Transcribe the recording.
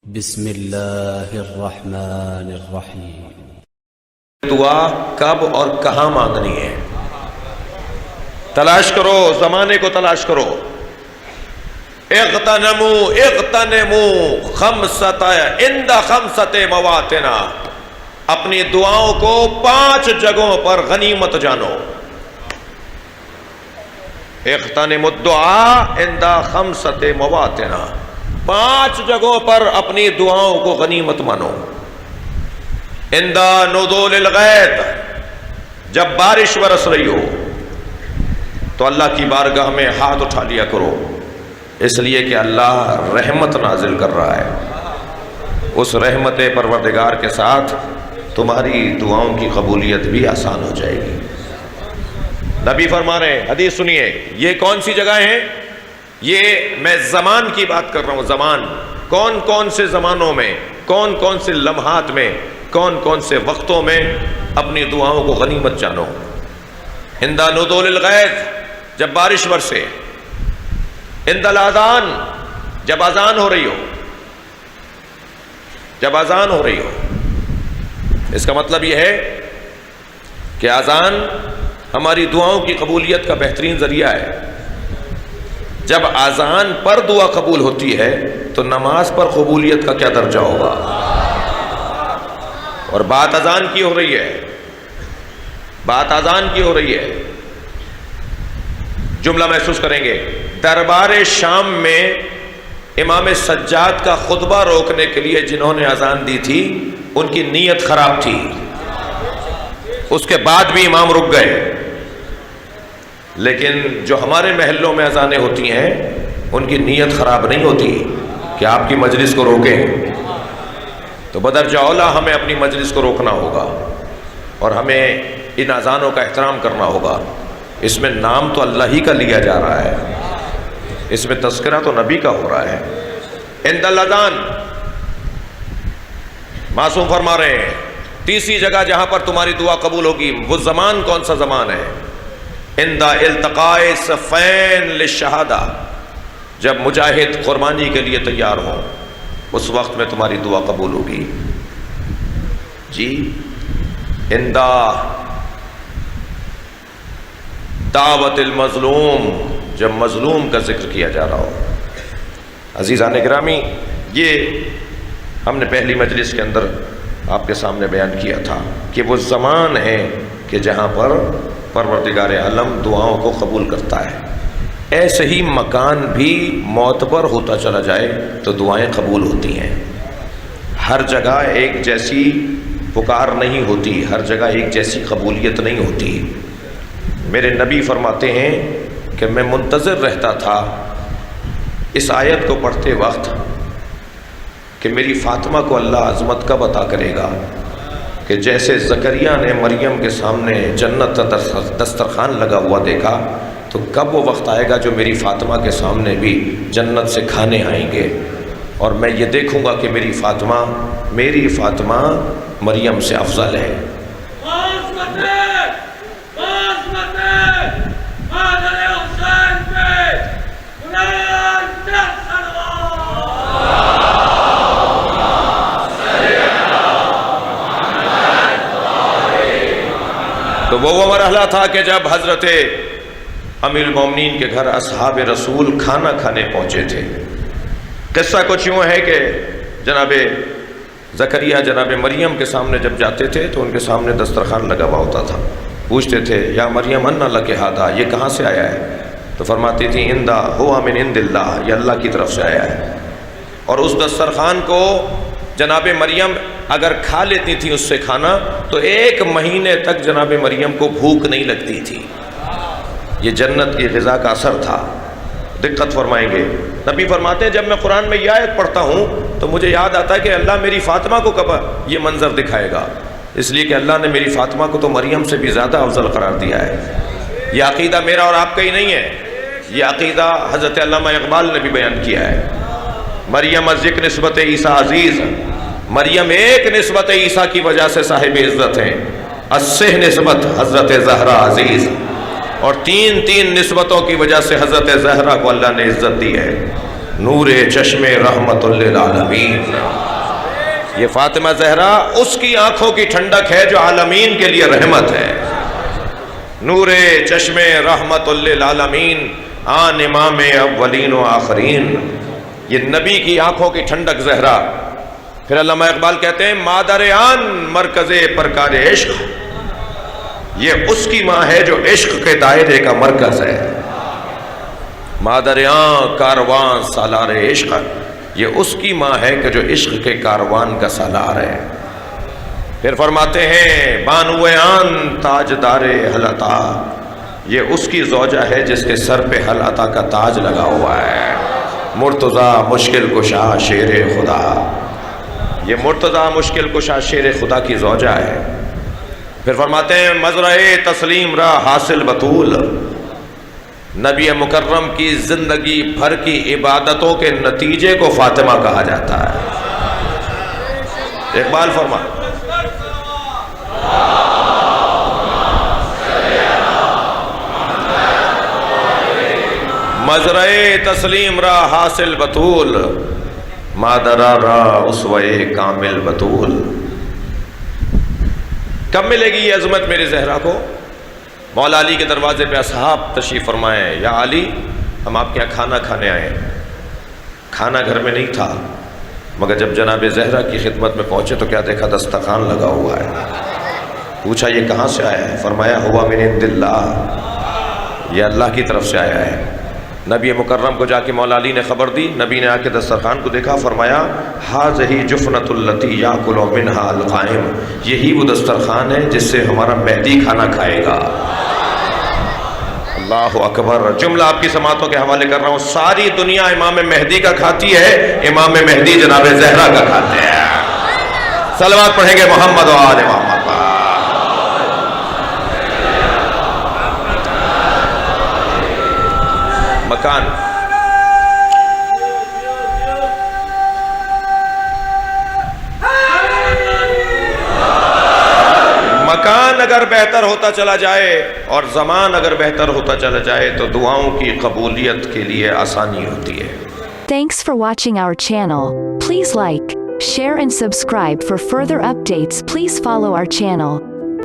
بسم اللہ الرحمن الرحیم۔ دعا کب اور کہاں مانگنی ہے، تلاش کرو، زمانے کو تلاش کرو۔ اغتنموا خمسۃ عند خمسۃ مواطن، اپنی دعاؤں کو 5 جگہوں پر غنیمت جانو۔ اغتنموا الدعاء عند خمسۃ مواطن، 5 جگہوں پر اپنی دعاؤں کو غنیمت مانو۔ عند نزول الغیث، جب بارش برس رہی ہو تو اللہ کی بارگاہ میں ہاتھ اٹھا لیا کرو، اس لیے کہ اللہ رحمت نازل کر رہا ہے۔ اس رحمت پروردگار کے ساتھ تمہاری دعاؤں کی قبولیت بھی آسان ہو جائے گی۔ نبی فرما رہے ہیں، حدیث سنیے، یہ کون سی جگہیں ہیں؟ یہ میں زمان کی بات کر رہا ہوں۔ زمان، کون کون سے زمانوں میں، کون کون سے لمحات میں، کون کون سے وقتوں میں اپنی دعاؤں کو غنیمت جانو۔ عند نزول الغیث، جب بارش برسے۔ عند الاذان، جب اذان ہو رہی ہو، جب اذان ہو رہی ہو۔ اس کا مطلب یہ ہے کہ اذان ہماری دعاؤں کی قبولیت کا بہترین ذریعہ ہے۔ جب اذان پر دعا قبول ہوتی ہے تو نماز پر قبولیت کا کیا درجہ ہوگا؟ اور بات اذان کی ہو رہی ہے، بات اذان کی ہو رہی ہے۔ جملہ محسوس کریں گے، دربار شام میں امام سجاد کا خطبہ روکنے کے لیے جنہوں نے اذان دی تھی ان کی نیت خراب تھی، اس کے بعد بھی امام رک گئے۔ لیکن جو ہمارے محلوں میں اذانیں ہوتی ہیں ان کی نیت خراب نہیں ہوتی کہ آپ کی مجلس کو روکیں، تو بدرجہ اولیٰ ہمیں اپنی مجلس کو روکنا ہوگا اور ہمیں ان اذانوں کا احترام کرنا ہوگا۔ اس میں نام تو اللہ ہی کا لیا جا رہا ہے، اس میں تذکرہ تو نبی کا ہو رہا ہے۔ عند الاذان، معصوم فرما رہے ہیں، تیسری جگہ جہاں پر تمہاری دعا قبول ہوگی، وہ زمان کون سا زمان ہے؟ عند التقاء صفین للشہادہ، جب مجاہد قربانی کے لیے تیار ہوں، اس وقت میں تمہاری دعا قبول ہوگی۔ جی، عند دعوت المظلوم، جب مظلوم کا ذکر کیا جا رہا ہو۔ عزیزان گرامی، یہ ہم نے پہلی مجلس کے اندر آپ کے سامنے بیان کیا تھا کہ وہ زمان ہے کہ جہاں پر پروردگار عالم دعاؤں کو قبول کرتا ہے۔ ایسے ہی مکان بھی معتبر ہوتا چلا جائے تو دعائیں قبول ہوتی ہیں۔ ہر جگہ ایک جیسی پکار نہیں ہوتی، ہر جگہ ایک جیسی قبولیت نہیں ہوتی۔ میرے نبی فرماتے ہیں کہ میں منتظر رہتا تھا اس آیت کو پڑھتے وقت کہ میری فاطمہ کو اللہ عظمت کب عطا کرے گا، کہ جیسے زکریا نے مریم کے سامنے جنت کا دسترخوان لگا ہوا دیکھا، تو کب وہ وقت آئے گا جو میری فاطمہ کے سامنے بھی جنت سے کھانے آئیں گے اور میں یہ دیکھوں گا کہ میری فاطمہ مریم سے افضل ہے۔ تو وہ مرحلہ تھا کہ جب حضرت امیر المومنین کے گھر اصحاب رسول کھانا کھانے پہنچے تھے۔ قصہ کچھ یوں ہے کہ جناب زکریا جناب مریم کے سامنے جب جاتے تھے تو ان کے سامنے دسترخوان لگا ہوا ہوتا تھا۔ پوچھتے تھے، یا مریم انا لک ھذا، یہ کہاں سے آیا ہے؟ تو فرماتی تھی، اندہ ہوا من عند اللہ، یہ اللہ کی طرف سے آیا ہے۔ اور اس دسترخوان کو جناب مریم اگر کھا لیتی تھی اس سے کھانا تو 1 مہینے تک جناب مریم کو بھوک نہیں لگتی تھی۔ یہ جنت کی غذا کا اثر تھا۔ دقت فرمائیں گے، نبی فرماتے ہیں جب میں قرآن میں یہ آیت پڑھتا ہوں تو مجھے یاد آتا ہے کہ اللہ میری فاطمہ کو کب یہ منظر دکھائے گا، اس لیے کہ اللہ نے میری فاطمہ کو تو مریم سے بھی زیادہ افضل قرار دیا ہے۔ یہ عقیدہ میرا اور آپ کا ہی نہیں ہے، یہ عقیدہ حضرت علامہ اقبال نے بھی بیان کیا ہے۔ مریم از یک نسبت عیسیٰ عزیز، مریم ایک نسبت عیسیٰ کی وجہ سے صاحب عزت ہیں، اسہ نسبت حضرت زہرا عزیز، اور 3 نسبتوں کی وجہ سے حضرت زہرا کو اللہ نے عزت دی ہے۔ نور چشم رحمت للعالمین. یہ فاطمہ زہرا اس کی آنکھوں کی ٹھنڈک ہے جو عالمین کے لیے رحمت ہے. نور چشم رحمت للعالمین، آن امام اولین و آخرین. یہ نبی کی آنکھوں کی ٹھنڈک زہرا. پھر علامہ اقبال کہتے ہیں مادر آن مرکز پرکار عشق، یہ اس کی ماں ہے جو عشق کے دائرے کا مرکز ہے. مادر آن کاروان سالار عشق، یہ اس کی ماں ہے کہ جو عشق کے کاروان کا سالار ہے. پھر فرماتے ہیں بانو آن تاجدار حل عطا، یہ اس کی زوجہ ہے جس کے سر پہ حل عطا کا تاج لگا ہوا ہے. مرتضیٰ مشکل کشا شیر خدا، یہ مرتضیٰ مشکل کشا شیر خدا کی زوجہ ہے. پھر فرماتے ہیں مزرعِ تسلیم را حاصل بطول، نبی مکرم کی زندگی بھر کی عبادتوں کے نتیجے کو فاطمہ کہا جاتا ہے. اقبال فرما مزرعِ تسلیم را حاصل بطول، مادرہ را اسوہ کامل بطول. کب ملے گی یہ عظمت میرے زہرا کو؟ مولا علی کے دروازے پہ اصحاب تشریف فرمائے، یا علی ہم آپ کے یہاں کھانا کھانے آئے. کھانا گھر میں نہیں تھا، مگر جب جناب زہرا کی خدمت میں پہنچے تو کیا دیکھا؟ دسترخوان لگا ہوا ہے. پوچھا یہ کہاں سے آیا ہے؟ فرمایا ہوا من عند اللہ، یہ اللہ کی طرف سے آیا ہے. نبی مکرم کو جا کے مولا علی نے خبر دی. نبی نے آ کے دسترخوان کو دیکھا، فرمایا ھذہ جفنۃ التی یاکل منھا القائم، یہی وہ دسترخوان ہے جس سے ہمارا مہدی کھانا کھائے گا. اللہ اکبر. جملہ آپ کی سماعتوں کے حوالے کر رہا ہوں. ساری دنیا امام مہدی کا کھاتی ہے، امام مہدی جناب زہرا کا کھاتے ہیں. صلوات پڑھیں گے محمد و آل محمد. مکان مکان اگر بہتر ہوتا چلا جائے اور زمان اگر بہتر ہوتا چلا جائے تو دعاؤں کی قبولیت کے لیے آسانی ہوتی ہے. Thanks for watching our channel. Please like, share and subscribe for further updates. Please follow our channel.